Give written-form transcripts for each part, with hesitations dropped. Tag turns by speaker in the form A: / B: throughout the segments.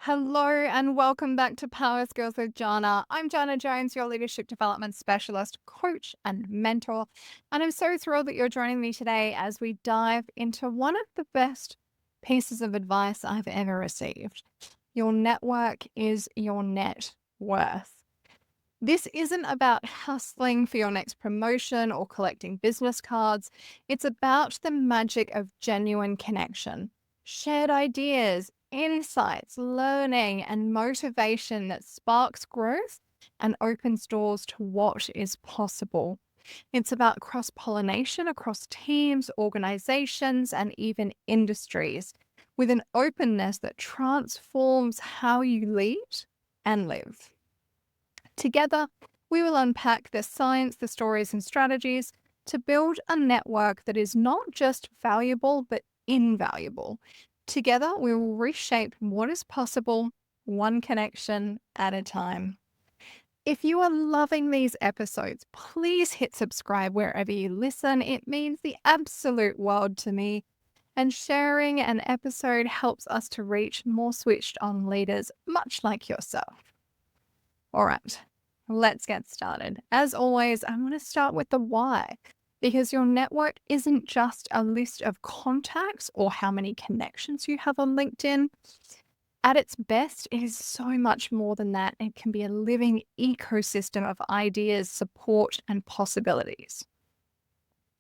A: Hello and welcome back to Power Skills with Janna. I'm Janna Jones, your leadership development specialist, coach, and mentor. And I'm so thrilled that you're joining me today as we dive into one of the best pieces of advice I've ever received. Your network is your net worth. This isn't about hustling for your next promotion or collecting business cards. It's about the magic of genuine connection, shared ideas, insights, learning, and motivation that sparks growth and opens doors to what is possible. It's about cross pollination across teams, organizations, and even industries with an openness that transforms how you lead and live. Together, we will unpack the science, the stories, and strategies to build a network that is not just valuable, but invaluable. Together, we will reshape what is possible, one connection at a time. If you are loving these episodes, please hit subscribe wherever you listen. It means the absolute world to me. And sharing an episode helps us to reach more switched on leaders, much like yourself. All right, let's get started. As always, I want to start with the why, because your network isn't just a list of contacts or how many connections you have on LinkedIn. At its best, it is so much more than that. It can be a living ecosystem of ideas, support, and possibilities.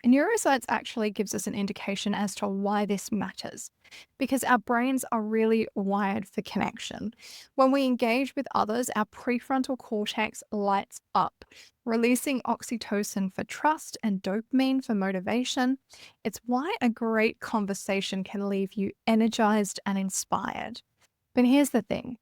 A: Neuroscience actually gives us an indication as to why this matters, because our brains are really wired for connection. When we engage with others, our prefrontal cortex lights up, releasing oxytocin for trust and dopamine for motivation. It's why a great conversation can leave you energized and inspired. But here's the thing.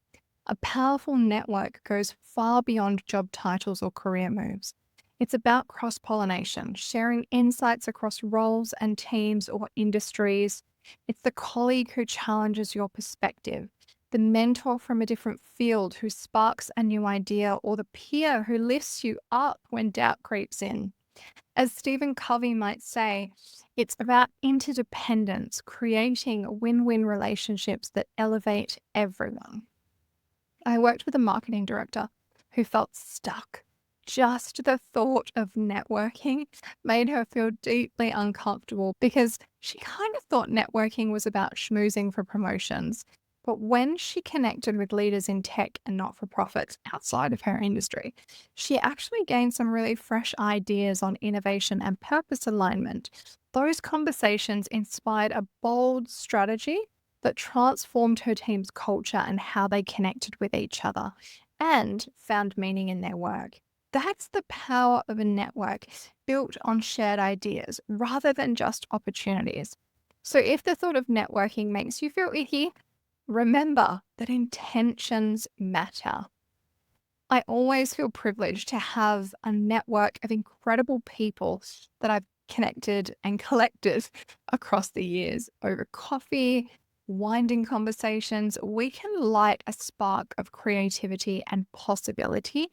A: A powerful network goes far beyond job titles or career moves. It's about cross-pollination, sharing insights across roles and teams or industries. It's the colleague who challenges your perspective, the mentor from a different field who sparks a new idea, or the peer who lifts you up when doubt creeps in. As Stephen Covey might say, it's about interdependence, creating win-win relationships that elevate everyone. I worked with a marketing director who felt stuck. Just the thought of networking made her feel deeply uncomfortable because she kind of thought networking was about schmoozing for promotions. But when she connected with leaders in tech and not-for-profits outside of her industry, she actually gained some really fresh ideas on innovation and purpose alignment. Those conversations inspired a bold strategy that transformed her team's culture and how they connected with each other and found meaning in their work. That's the power of a network built on shared ideas rather than just opportunities. So if the thought of networking makes you feel icky, remember that intentions matter. I always feel privileged to have a network of incredible people that I've connected and collected across the years over coffee, winding conversations. We can light a spark of creativity and possibility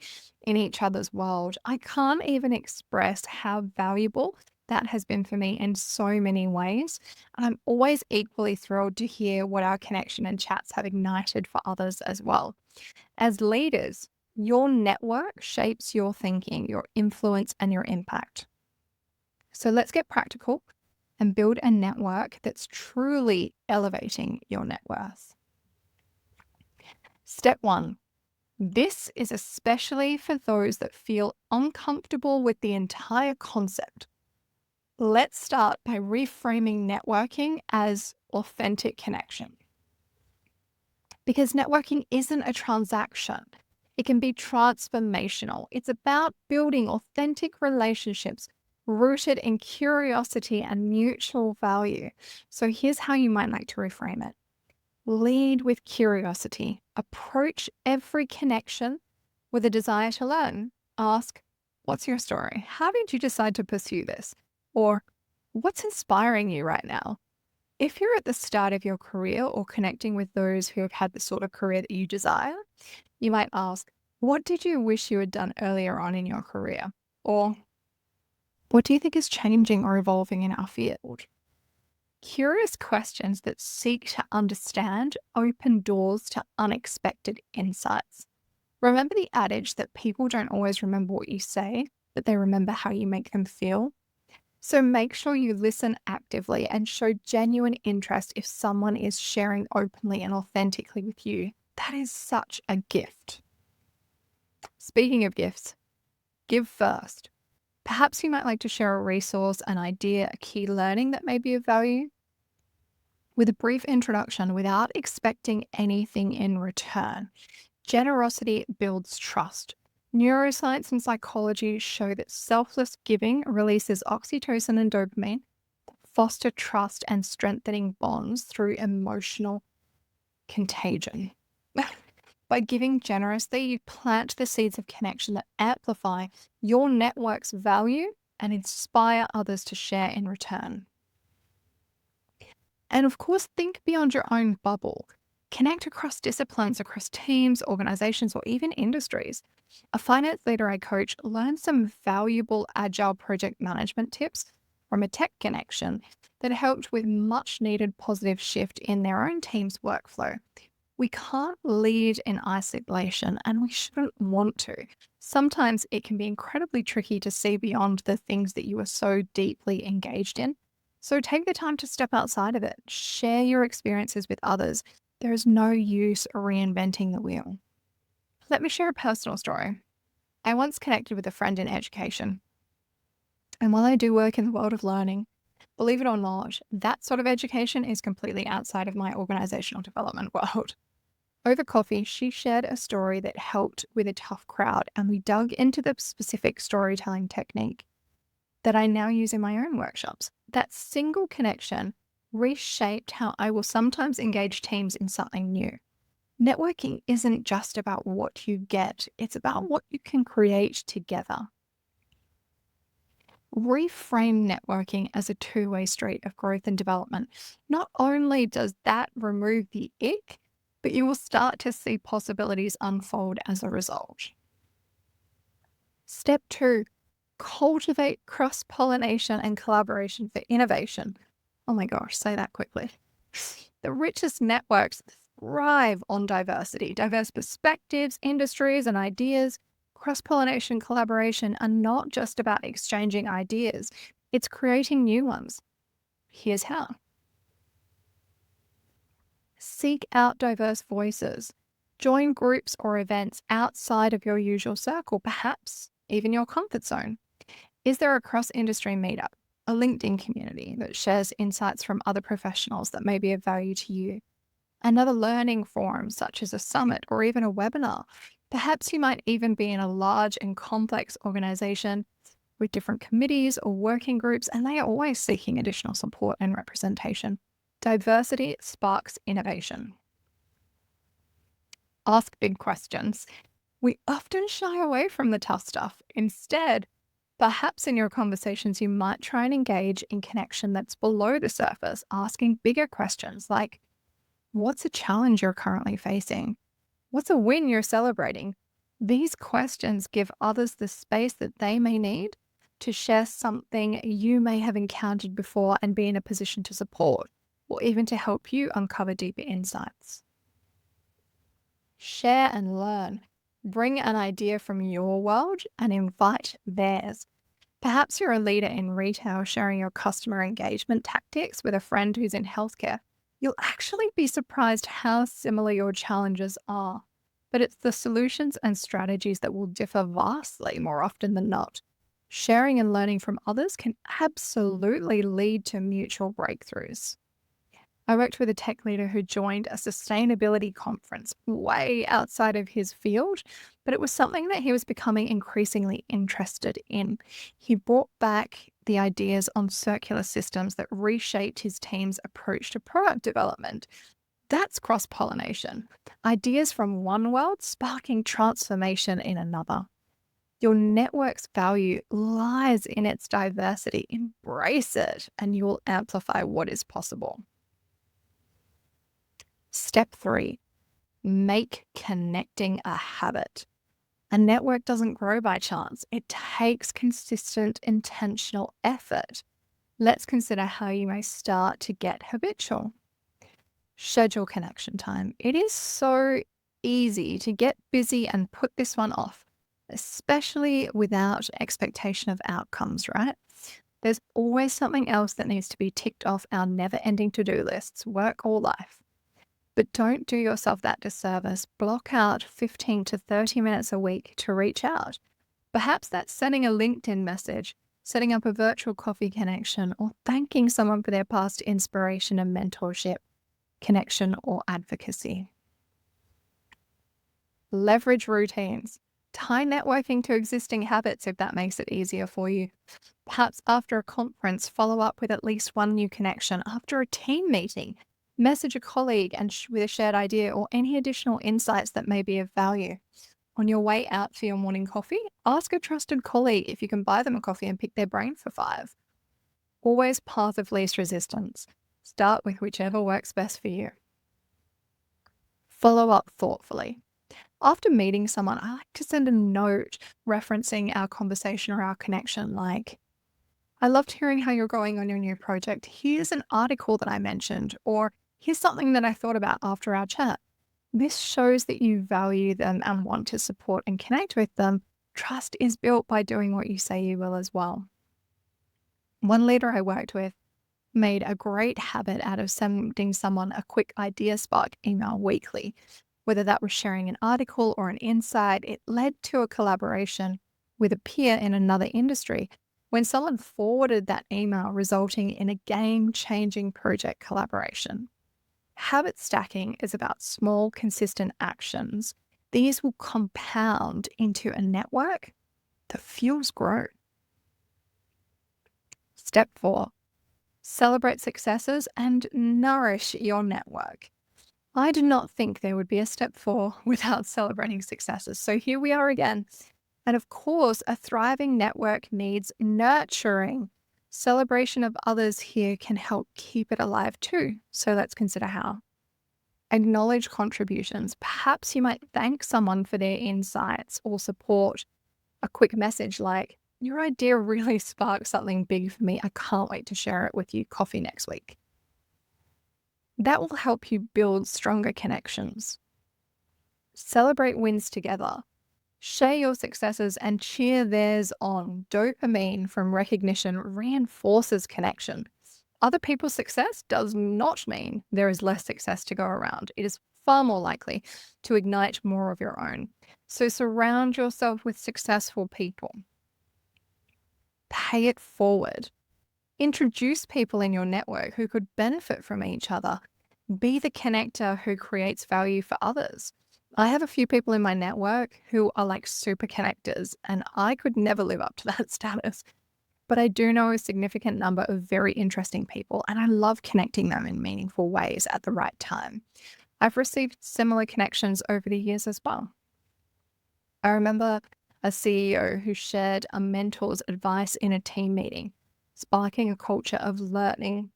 A: in each other's world. I can't even express how valuable that has been for me in so many ways. And I'm always equally thrilled to hear what our connection and chats have ignited for others as well. As leaders, your network shapes your thinking, your influence, and your impact. So let's get practical and build a network that's truly elevating your net worth. Step 1. This is especially for those that feel uncomfortable with the entire concept. Let's start by reframing networking as authentic connection. Because networking isn't a transaction. It can be transformational. It's about building authentic relationships rooted in curiosity and mutual value. So here's how you might like to reframe it. Lead with curiosity. Approach every connection with a desire to learn. Ask, what's your story? How did you decide to pursue this? Or what's inspiring you right now? If you're at the start of your career or connecting with those who have had the sort of career that you desire, you might ask, what did you wish you had done earlier on in your career? Or what do you think is changing or evolving in our field? Curious questions that seek to understand open doors to unexpected insights. Remember the adage that people don't always remember what you say, but they remember how you make them feel? So make sure you listen actively and show genuine interest if someone is sharing openly and authentically with you. That is such a gift. Speaking of gifts, give first. Perhaps you might like to share a resource, an idea, a key learning that may be of value with a brief introduction without expecting anything in return. Generosity builds trust. Neuroscience and psychology show that selfless giving releases oxytocin and dopamine, foster trust and strengthening bonds through emotional contagion. By giving generously, you plant the seeds of connection that amplify your network's value and inspire others to share in return. And of course, think beyond your own bubble. Connect across disciplines, across teams, organizations, or even industries. A finance leader I coach learned some valuable agile project management tips from a tech connection that helped with much needed positive shift in their own team's workflow. We can't lead in isolation and we shouldn't want to. Sometimes it can be incredibly tricky to see beyond the things that you are so deeply engaged in. So take the time to step outside of it. Share your experiences with others. There is no use reinventing the wheel. Let me share a personal story. I once connected with a friend in education. And while I do work in the world of learning, believe it or not, that sort of education is completely outside of my organizational development world. Over coffee, she shared a story that helped with a tough crowd, and we dug into the specific storytelling technique that I now use in my own workshops. That single connection reshaped how I will sometimes engage teams in something new. Networking isn't just about what you get, it's about what you can create together. Reframe networking as a two-way street of growth and development. Not only does that remove the ick, but you will start to see possibilities unfold as a result. Step 2, cultivate cross-pollination and collaboration for innovation. Oh my gosh, say that quickly. The richest networks thrive on diversity, diverse perspectives, industries, and ideas. Cross-pollination collaboration are not just about exchanging ideas, it's creating new ones. Here's how. Seek out diverse voices. Join groups or events outside of your usual circle, perhaps even your comfort zone. Is there a cross-industry meetup, a LinkedIn community that shares insights from other professionals that may be of value to you? Another learning forum, such as a summit or even a webinar. Perhaps you might even be in a large and complex organization with different committees or working groups, and they are always seeking additional support and representation. Diversity sparks innovation. Ask big questions. We often shy away from the tough stuff. Instead, perhaps in your conversations, you might try and engage in connection that's below the surface, asking bigger questions like, what's a challenge you're currently facing? What's a win you're celebrating? These questions give others the space that they may need to share something you may have encountered before and be in a position to support, or even to help you uncover deeper insights. Share and learn. Bring an idea from your world and invite theirs. Perhaps you're a leader in retail sharing your customer engagement tactics with a friend who's in healthcare. You'll actually be surprised how similar your challenges are, but it's the solutions and strategies that will differ vastly more often than not. Sharing and learning from others can absolutely lead to mutual breakthroughs. I worked with a tech leader who joined a sustainability conference way outside of his field, but it was something that he was becoming increasingly interested in. He brought back the ideas on circular systems that reshaped his team's approach to product development. That's cross-pollination. Ideas from one world sparking transformation in another. Your network's value lies in its diversity. Embrace it, and you will amplify what is possible. Step 3, make connecting a habit. A network doesn't grow by chance. It takes consistent, intentional effort. Let's consider how you may start to get habitual. Schedule connection time. It is so easy to get busy and put this one off, especially without expectation of outcomes, right? There's always something else that needs to be ticked off our never ending to do lists, work or life. But don't do yourself that disservice. Block out 15 to 30 minutes a week to reach out. Perhaps that's sending a LinkedIn message, setting up a virtual coffee connection, or thanking someone for their past inspiration and mentorship, connection, or advocacy. Leverage routines. Tie networking to existing habits if that makes it easier for you. Perhaps after a conference, follow up with at least one new connection. After a team meeting, message a colleague and with a shared idea or any additional insights that may be of value. On your way out for your morning coffee, ask a trusted colleague if you can buy them a coffee and pick their brain for 5. Always path of least resistance. Start with whichever works best for you. Follow up thoughtfully. After meeting someone, I like to send a note referencing our conversation or our connection, like, I loved hearing how you're going on your new project. Here's an article that I mentioned, or here's something that I thought about after our chat. This shows that you value them and want to support and connect with them. Trust is built by doing what you say you will as well. One leader I worked with made a great habit out of sending someone a quick idea spark email weekly. Whether that was sharing an article or an insight, it led to a collaboration with a peer in another industry when someone forwarded that email, resulting in a game-changing project collaboration. Habit stacking is about small, consistent actions. These will compound into a network that fuels growth. Step 4, celebrate successes and nourish your network. I do not think there would be a step 4 without celebrating successes. So here we are again. And of course, a thriving network needs nurturing. Celebration of others here can help keep it alive too. So let's consider how. Acknowledge contributions. Perhaps you might thank someone for their insights or support. A quick message like, your idea really sparked something big for me. I can't wait to share it with you. Coffee next week. That will help you build stronger connections. Celebrate wins together. Share your successes and cheer theirs on. Dopamine from recognition reinforces connection. Other people's success does not mean there is less success to go around. It is far more likely to ignite more of your own. So surround yourself with successful people. Pay it forward. Introduce people in your network who could benefit from each other. Be the connector who creates value for others. I have a few people in my network who are like super connectors, and I could never live up to that status. But I do know a significant number of very interesting people, and I love connecting them in meaningful ways at the right time. I've received similar connections over the years as well. I remember a CEO who shared a mentor's advice in a team meeting, sparking a culture of learning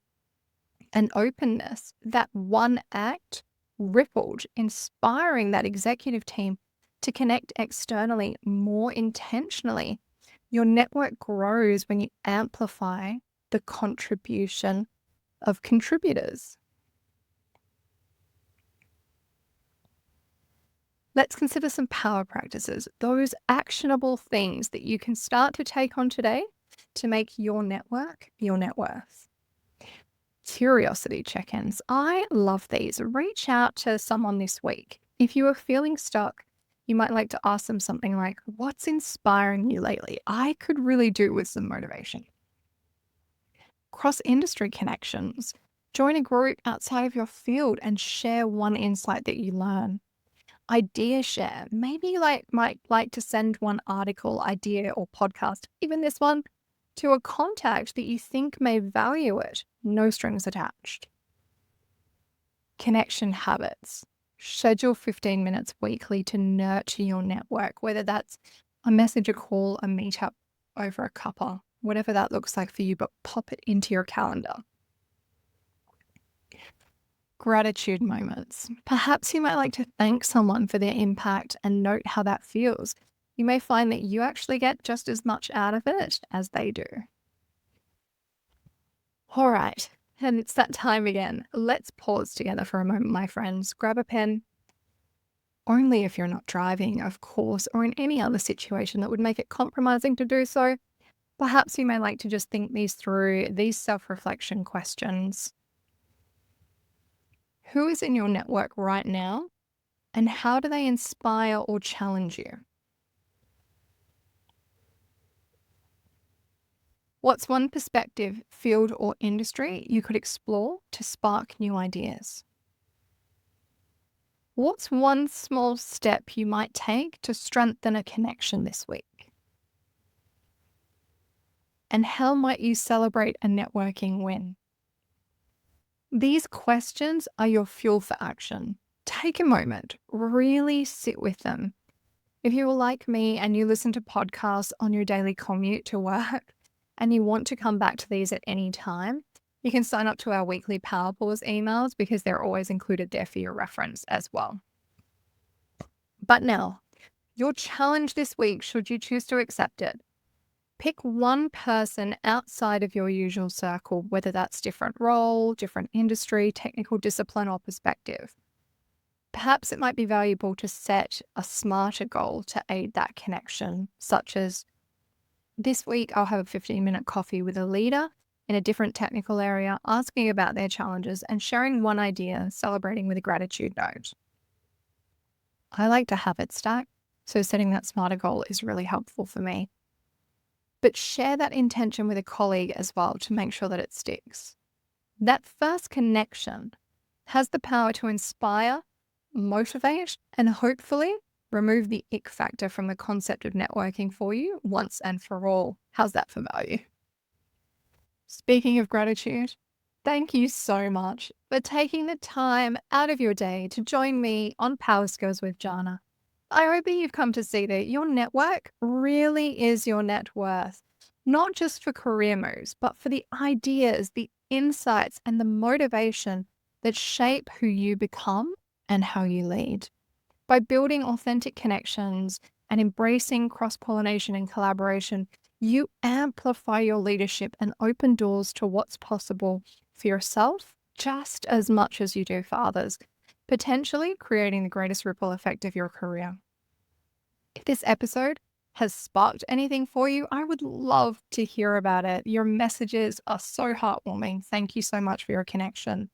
A: and openness. That one act rippled, inspiring that executive team to connect externally more intentionally. Your network grows when you amplify the contribution of contributors. Let's consider some power practices, those actionable things that you can start to take on today to make your network your net worth. Curiosity check-ins. I love these. Reach out to someone this week. If you are feeling stuck, you might like to ask them something like, what's inspiring you lately? I could really do with some motivation. Cross-industry connections. Join a group outside of your field and share one insight that you learn. Idea share. Maybe you might like to send one article, idea, or podcast, even this one, to a contact that you think may value it. No strings attached. Connection habits. Schedule 15 minutes weekly to nurture your network, whether that's a message, a call, a meetup over a cuppa, whatever that looks like for you, but pop it into your calendar. Gratitude moments. Perhaps you might like to thank someone for their impact and note how that feels. You may find that you actually get just as much out of it as they do. All right. And it's that time again. Let's pause together for a moment, my friends. Grab a pen, only if you're not driving, of course, or in any other situation that would make it compromising to do so. Perhaps you may like to just think these through, these self-reflection questions. Who is in your network right now, and how do they inspire or challenge you? What's one perspective, field, or industry you could explore to spark new ideas? What's one small step you might take to strengthen a connection this week? And how might you celebrate a networking win? These questions are your fuel for action. Take a moment, really sit with them. If you're like me and you listen to podcasts on your daily commute to work and you want to come back to these at any time, you can sign up to our weekly Power Pause emails because they're always included there for your reference as well. But now, your challenge this week, should you choose to accept it, pick one person outside of your usual circle, whether that's different role, different industry, technical discipline, or perspective. Perhaps it might be valuable to set a smarter goal to aid that connection, such as this week I'll have a 15-minute coffee with a leader in a different technical area, asking about their challenges and sharing one idea, celebrating with a gratitude note. I like to have it stack, so setting that smarter goal is really helpful for me. But share that intention with a colleague as well to make sure that it sticks. That first connection has the power to inspire, motivate, and hopefully remove the ick factor from the concept of networking for you once and for all. How's that for value? Speaking of gratitude, thank you so much for taking the time out of your day to join me on Power Skills with Janna. I hope that you've come to see that your network really is your net worth, not just for career moves, but for the ideas, the insights, and the motivation that shape who you become and how you lead. By building authentic connections and embracing cross-pollination and collaboration, you amplify your leadership and open doors to what's possible for yourself just as much as you do for others, potentially creating the greatest ripple effect of your career. If this episode has sparked anything for you, I would love to hear about it. Your messages are so heartwarming. Thank you so much for your connection.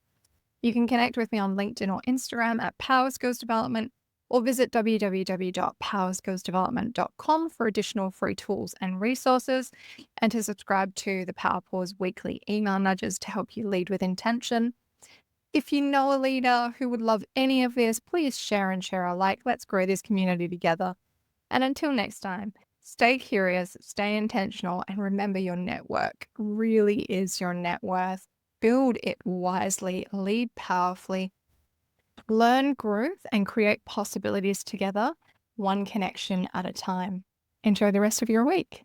A: You can connect with me on LinkedIn or Instagram at Power Skills Development, or visit www.powerskillsdevelopment.com for additional free tools and resources, and to subscribe to the Power Pause weekly email nudges to help you lead with intention. If you know a leader who would love any of this, please share and share alike. Let's grow this community together. And until next time, stay curious, stay intentional, and remember your network really is your net worth. Build it wisely, lead powerfully, learn growth, and create possibilities together, one connection at a time. Enjoy the rest of your week.